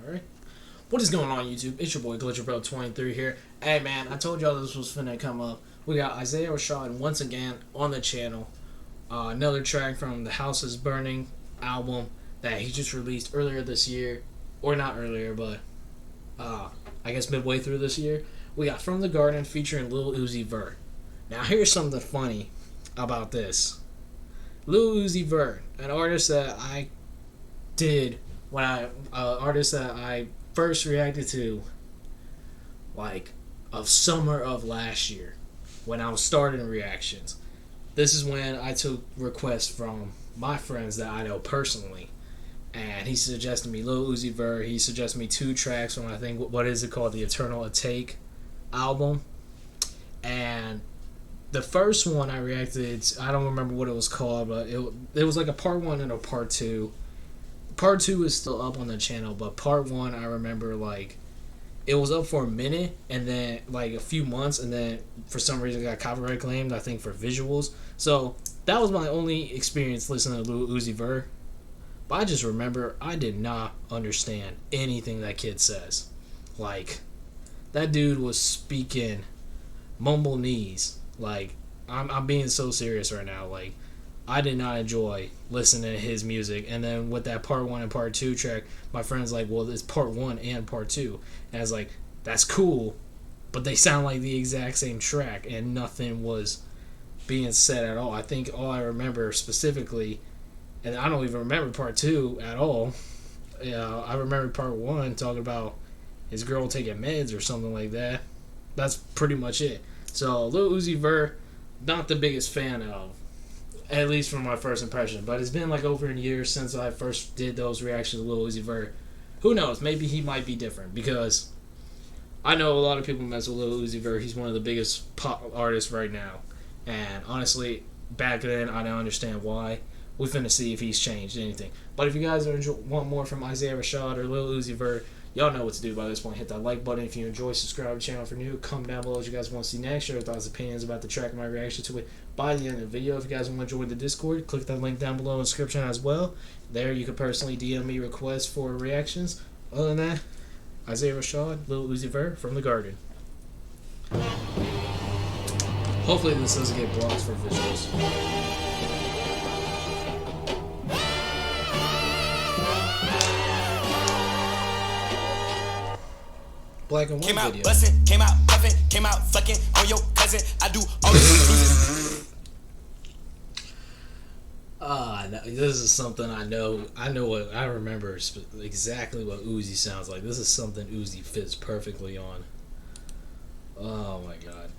Alright. What is going on, YouTube? It's your boy GlitcherBro23 here. Hey man, I told y'all this was finna come up. We got Isaiah Rashad once again on the channel. Another track from the House is Burning album that he just released earlier this year. Or not earlier, but I guess midway through this year. We got From the Garden featuring Lil Uzi Vert. Now here's something funny about this. Lil Uzi Vert, an artist that I did when artist that I first reacted to like of summer of last year when I was starting reactions. This is when I took requests from my friends that I know personally, and he suggested me Lil Uzi Vert. He suggested me 2 tracks from, I think, what is it called, the Eternal Take album. And the first one I reacted, I don't remember what it was called, but it was like a part 1 and a part 2. Part 2 is still up on the channel, but part 1 I remember like it was up for a minute and then like a few months, and then for some reason it got copyright claimed, I think, for visuals. So that was my only experience listening to Lil Uzi Vert. But I just remember I did not understand anything that kid says. Like, that dude was speaking mumble knees. Like, I'm being so serious right now. Like, I did not enjoy listening to his music. And then with that part 1 and part 2 track, my friend's like, well, it's part 1 and part 2. And I was like, that's cool, but they sound like the exact same track, and nothing was being said at all. I think all I remember specifically, and I don't even remember part 2 at all. I remember part 1 talking about his girl taking meds or something like that. That's pretty much it. So Lil Uzi Vert, not the biggest fan of, at least from my first impression. But it's been like over a year since I first did those reactions to Lil Uzi Vert. Who knows? Maybe he might be different, because I know a lot of people mess with Lil Uzi Vert. He's one of the biggest pop artists right now. And honestly, back then, I don't understand why. We're finna see if he's changed anything. But if you guys want more from Isaiah Rashad or Lil Uzi Vert, y'all know what to do by this point. Hit that like button if you enjoy. Subscribe to the channel for new. Comment down below what you guys want to see next. Share your thoughts and opinions about the track and my reaction to it by the end of the video. If you guys want to join the Discord, click that link down below in the description as well. There you can personally DM me requests for reactions. Other than that, Isaiah Rashad, Lil Uzi Vert, From the Garden. Hopefully this doesn't get blocked for visuals. Black and white came out video. Bussin', came out puffin', came out fucking on your cousin. I do all this. This is something I know. I remember exactly what Uzi sounds like. This is something Uzi fits perfectly on. Oh my god.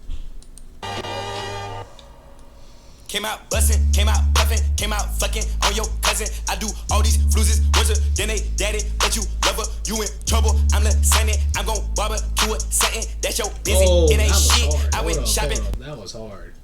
Came out bussin', came out puffin', came out fucking on your cousin. I do all these fluses, worse than they daddy, but you love her, you in trouble. I'm listening, I'm gon' barbecue it, setting. That's your busy, it ain't shit. Hard. I went shopping. That was hard.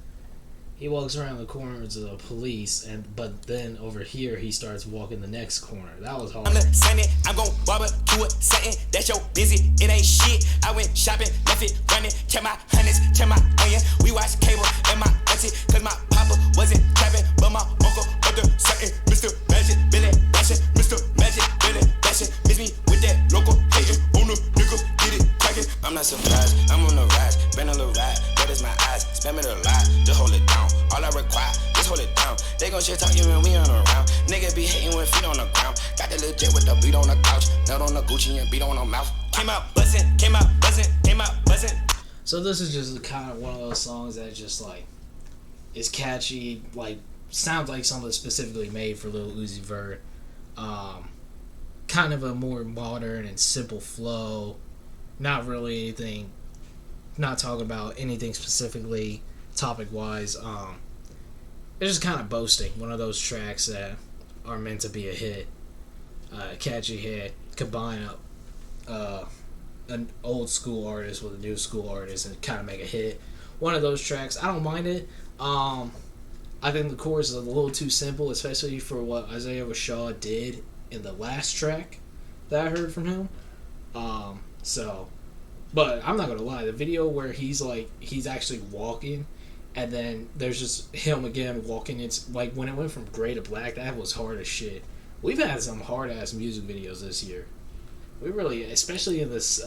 He walks around the corners of the police, but then over here he starts walking the next corner. That was hard. I'm listening, I'm gon' barbecue it, setting. That's your busy, it ain't shit. I went shopping, left it running, check my hundreds, check my onion. We watch cable and my auntie, cause my papa wasn't trapping, but my uncle up there certain. Mr. Magic, Billy Bashing, Mr. Magic, Billy Bashing. Miss me with that local hating on the nigga, get it cracking. I'm not surprised, I'm on the rise, been a little ride, that is my eyes, spam it a lot, just hold it down. All I require, just hold it down. They gon' shit talk you when we on around. Nigga be hating with feet on the ground. Got the little jet with the beat on the couch, nut on the Gucci and beat on the mouth. Came out bussin', came out bussin', came out bussin'. So this is just kind of one of those songs that just like is catchy, like sounds like something specifically made for Lil Uzi Vert. Kind of a more modern and simple flow. Not really anything. Not talking about anything specifically topic wise. It's just kind of boasting. One of those tracks that are meant to be a hit, catchy hit. Combine an old school artist with a new school artist and kind of make a hit. One of those tracks. I don't mind it. I think the chorus is a little too simple, especially for what Isaiah Rashad did in the last track that I heard from him. But I'm not gonna lie, the video where he's actually walking, and then there's just him again walking, it's like when it went from gray to black, that was hard as shit. We've had some hard ass music videos this year. We really, especially in this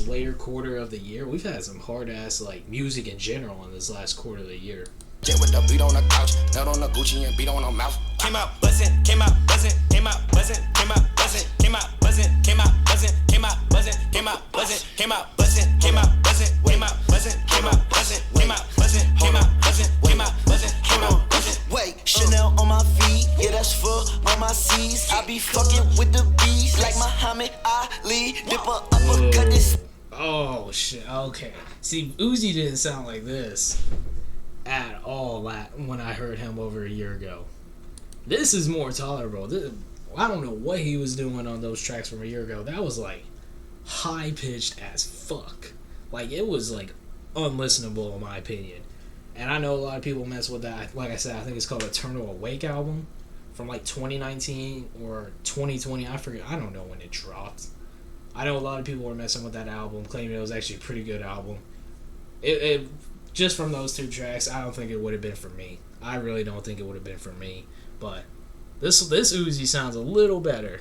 later quarter of the year, we've had some hard ass like music in general in this last quarter of the year. Jet with the beat on the couch, nut on the Gucci and beat on the mouth. Came out buzzing, came out buzzing, came out buzzing, came out buzzing, came out buzzing, came out buzzing, came out buzzing, came out buzzing, came out buzzing, came out buzzing, came out buzzing, came out buzzing, came out buzzing, came out buzzing, came out buzzing, came out buzzing. Wait, Chanel on my feet, yeah that's for all my C's. I be fucking with the bees like Muhammad Ali. Dip a uppercut this. Oh shit. Okay. See, Uzi didn't sound like this at all when I heard him over a year ago. This is more tolerable. I don't know what he was doing on those tracks from a year ago. That was like high pitched as fuck. Like it was like unlistenable in my opinion. And I know a lot of people mess with that. Like I said, I think it's called Eternal Awake album from like 2019 or 2020. I forget. I don't know when it dropped. I know a lot of people were messing with that album, claiming it was actually a pretty good album. It just from those two tracks, I don't think it would have been for me. I really don't think it would have been for me. But this Uzi sounds a little better.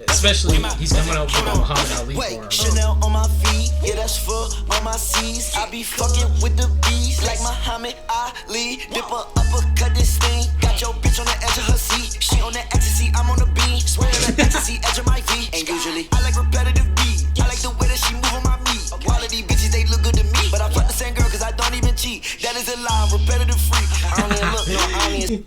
Especially, he's coming up with Muhammad Ali for him. Chanel on my feet, yeah that's for all my C's. I be fucking with the bees like Muhammad Ali. Dip a uppercut this thing, got your bitch on the edge of her seat. She on that ecstasy, I'm on the beat. Swear the ecstasy, edge of my feet. And usually, I like repetitive beat. I like the way that she move on my meat. All of these bitches, they look good to me. But I fuck the same girl cause I don't even cheat. That is a lie, I'm repetitive freak. I don't even look, no, I don't even.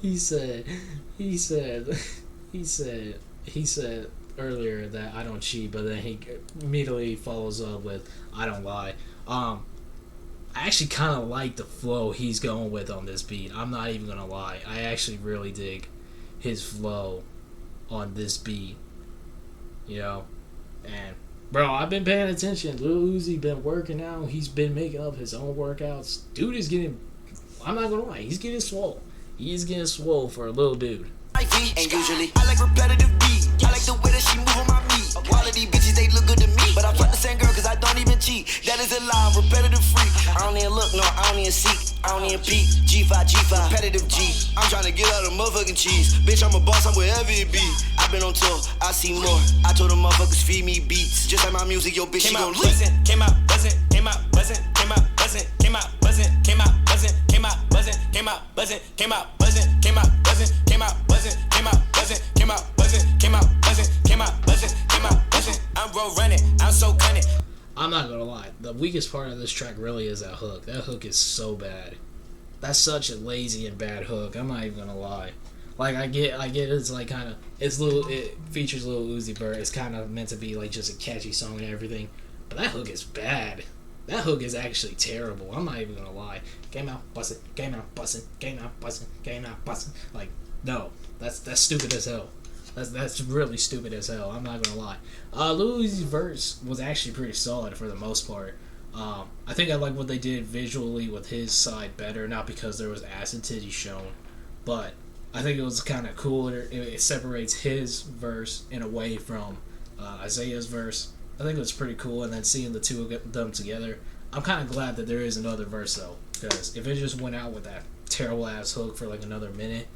He said earlier that I don't cheat, but then he immediately follows up with I don't lie. I actually kind of like the flow he's going with on this beat. I'm not even gonna lie. I actually really dig his flow on this beat. You know, and bro, I've been paying attention. Lil Uzi been working out. He's been making up his own workouts. Dude is getting. I'm not gonna lie. He's getting swole. He's getting swole for a little dude. And usually, I like repetitive beat. I like the way that she move on my meat. All of these bitches, they look good to me. But I fuck the same girl cause I don't even cheat. That is a lie, I'm repetitive freak. I don't even look, no, I don't even seek. I don't even peek. G5, repetitive G. I'm trying to get out of motherfucking cheese. Bitch, I'm a boss, I'm wherever it be. I've been on tour, I see more. I told them motherfuckers feed me beats. Just like my music, yo bitch, she gon' leak. Came out buzzing, came out buzzing, came out buzzing, came out buzzing, came out buzzing, came out buzzing, came out buzzing, came out buzzing, came out buzzing, came out buzzing, came out buzzing, came out buzzing, came out buzzing, came out buzzing, came out buzzing. I'm road running, I'm so cunning. I'm not gonna lie. The weakest part of this track really is that hook. That hook is so bad. That's such a lazy and bad hook. I'm not even gonna lie. Like I get it's like kind of it features Lil Uzi Vert. It's kind of meant to be like just a catchy song and everything, but that hook is bad. That hook is actually terrible. I'm not even gonna lie. Came out bustin', came out bustin', came out bustin', came out bustin'. Like no, that's stupid as hell. That's really stupid as hell. I'm not gonna lie. Lil Uzi's verse was actually pretty solid for the most part. I think I like what they did visually with his side better, not because there was ass and titties shown, but I think it was kind of cooler. It separates his verse in a way from Isaiah's verse. I think it was pretty cool, and then seeing the two of them together, I'm kind of glad that there is another verse though, because if it just went out with that terrible ass hook for like another minute,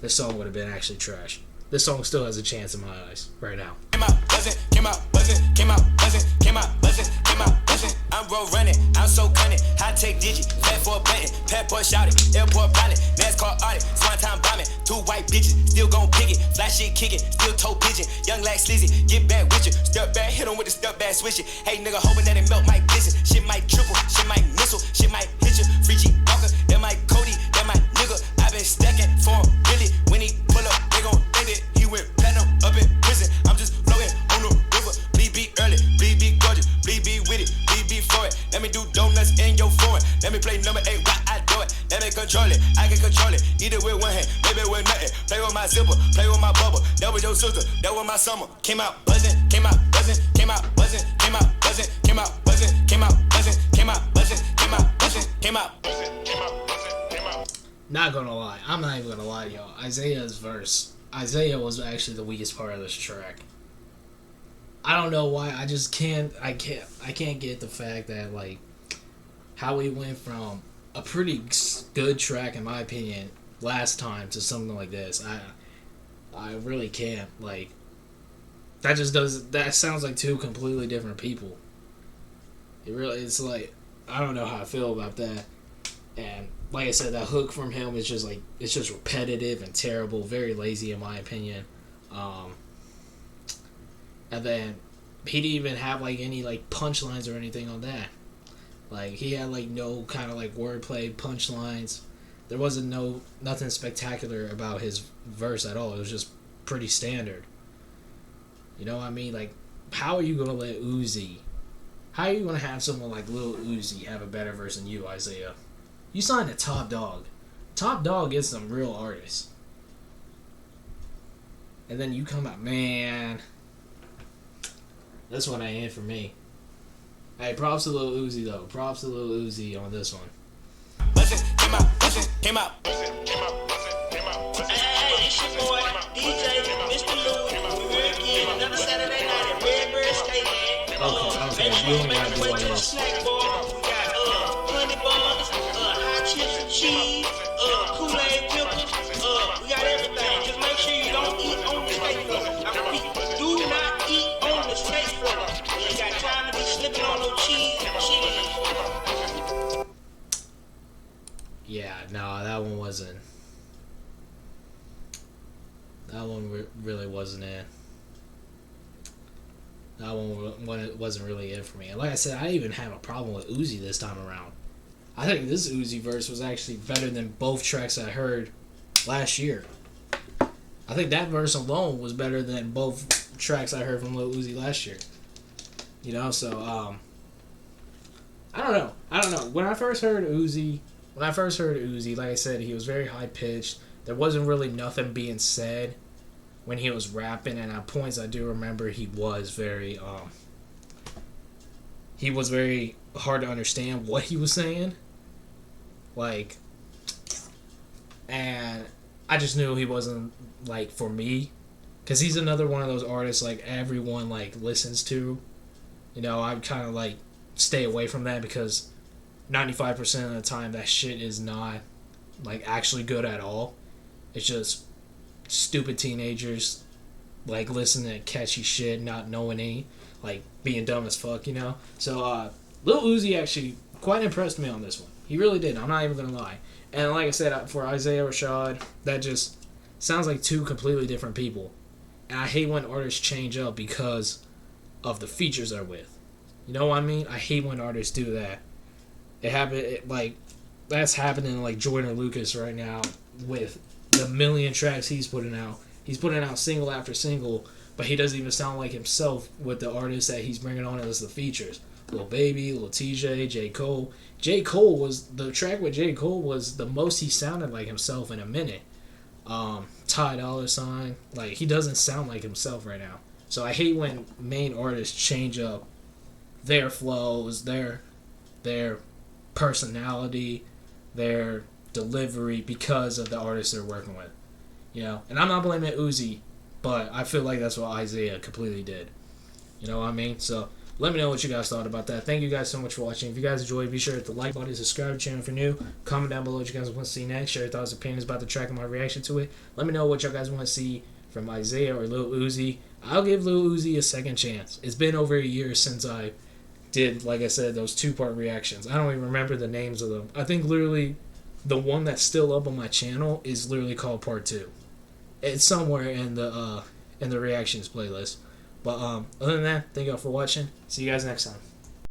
this song would have been actually trash. This song still has a chance in my eyes right now. Came out buzzing, came out buzzing, came out buzzing, came out buzzing, came out buzzing. I'm road running, I'm so cunning. High tech digit, fat for a button, passport shouted, airport pilot, NASCAR audit, swan time bombing. Two white bitches, still gon' pick it. Fly shit kicking, still toe pigeon. Young like Slizzy, get back with you. Step back, hit him with the step back switch it. Hey nigga, hoping that it melt might glisten. Shit might triple, shit might missile, shit might hit you. Free G Walker, that might Cody, that might nigga. I been stacking for him, really. When he pull up, they gon' think that he went platinum up in prison. I'm just floating on the river. Please be early, please be gorgeous, please be with it, please be for it. Let me do donuts in your foreign. Let me play number 8 while I do it. Let me control it, I can control it. Either with one hand, maybe with nothing. Play with my zipper, play with my bubble. That was your sister, that was my summer. Came out buzzing, came out buzzing, came out buzzing, came out buzzing, came out buzzing, came out buzzing, came out buzzing, came out buzzing, came out buzzing, came out buzzing, came out. Not gonna lie, I'm not even gonna lie to y'all. Isaiah's verse, Isaiah was actually the weakest part of this track. I don't know why. I can't get the fact that like how he went from a pretty good track in my opinion last time to something like this. I really can't. Like that sounds like two completely different people. It's like, I don't know how I feel about that. And like I said, that hook from him is just like, it's just repetitive and terrible, very lazy in my opinion. And then he didn't even have like any like punchlines or anything on that. Like he had like no kind of like wordplay punchlines. There wasn't nothing spectacular about his verse at all. It was just pretty standard. You know what I mean? Like, how are you gonna let Uzi? How are you gonna have someone like Lil Uzi have a better verse than you, Isaiah? You signed to Top Dog. Top Dog is some real artists. And then you come out, man. This one ain't it for me. Hey, props to Lil Uzi though. Props to Lil Uzi on this one. Came out. Hey, it's your boy, DJ, Mr. Lou. We're here again, another Saturday night at Redbird Stadium. Okay, you don't gotta do all this. We got honey buns, hot chips and cheese, Kool-Aid pickles. We got everything. Just make sure you don't eat on the steak floor. I repeat, do not eat on the steak floor. You ain't got time to be slipping on no cheese and cheese. Yeah, no, that one wasn't. That one really wasn't it. That one wasn't really it for me. And like I said, I didn't even have a problem with Uzi this time around. I think this Uzi verse was actually better than both tracks I heard last year. I think that verse alone was better than both tracks I heard from Lil Uzi last year. You know, so I don't know. When I first heard Uzi, like I said, he was very high pitched. There wasn't really nothing being said when he was rapping, and at points I do remember he was very hard to understand what he was saying. Like, and I just knew he wasn't like for me, because he's another one of those artists like everyone like listens to. You know, I kind of like stay away from that because 95% of the time that shit is not like actually good at all. It's just stupid teenagers like listening to catchy shit, not knowing any, like being dumb as fuck, you know. So Lil Uzi actually quite impressed me on this one. He really did. I'm not even gonna lie. And like I said, for Isaiah Rashad, that just sounds like two completely different people. And I hate when artists change up because of the features they're with. You know what I mean? I hate when artists do that. That's happening like Jordan Lucas right now with the million tracks he's putting out. He's putting out single after single, but he doesn't even sound like himself with the artists that he's bringing on as the features. Lil Baby, Lil TJ, J. Cole. The track with J. Cole was the most he sounded like himself in a minute. Ty Dolla $ign, like he doesn't sound like himself right now. So I hate when main artists change up their flows, their personality, their delivery because of the artists they're working with. You know, and I'm not blaming Uzi, but I feel like that's what Isaiah completely did. You know what I mean? So let me know what you guys thought about that. Thank you guys so much for watching. If you guys enjoyed, be sure to hit the like button, subscribe to the channel if you're new. Comment down below what you guys want to see next. Share your thoughts and opinions about the track and my reaction to it. Let me know what y'all guys want to see from Isaiah or Lil Uzi. I'll give Lil Uzi a second chance. It's been over a year since I did, like I said, those two-part reactions. I don't even remember the names of them. I think literally the one that's still up on my channel is literally called Part 2. It's somewhere in the reactions playlist. But other than that, thank y'all for watching. See you guys next time.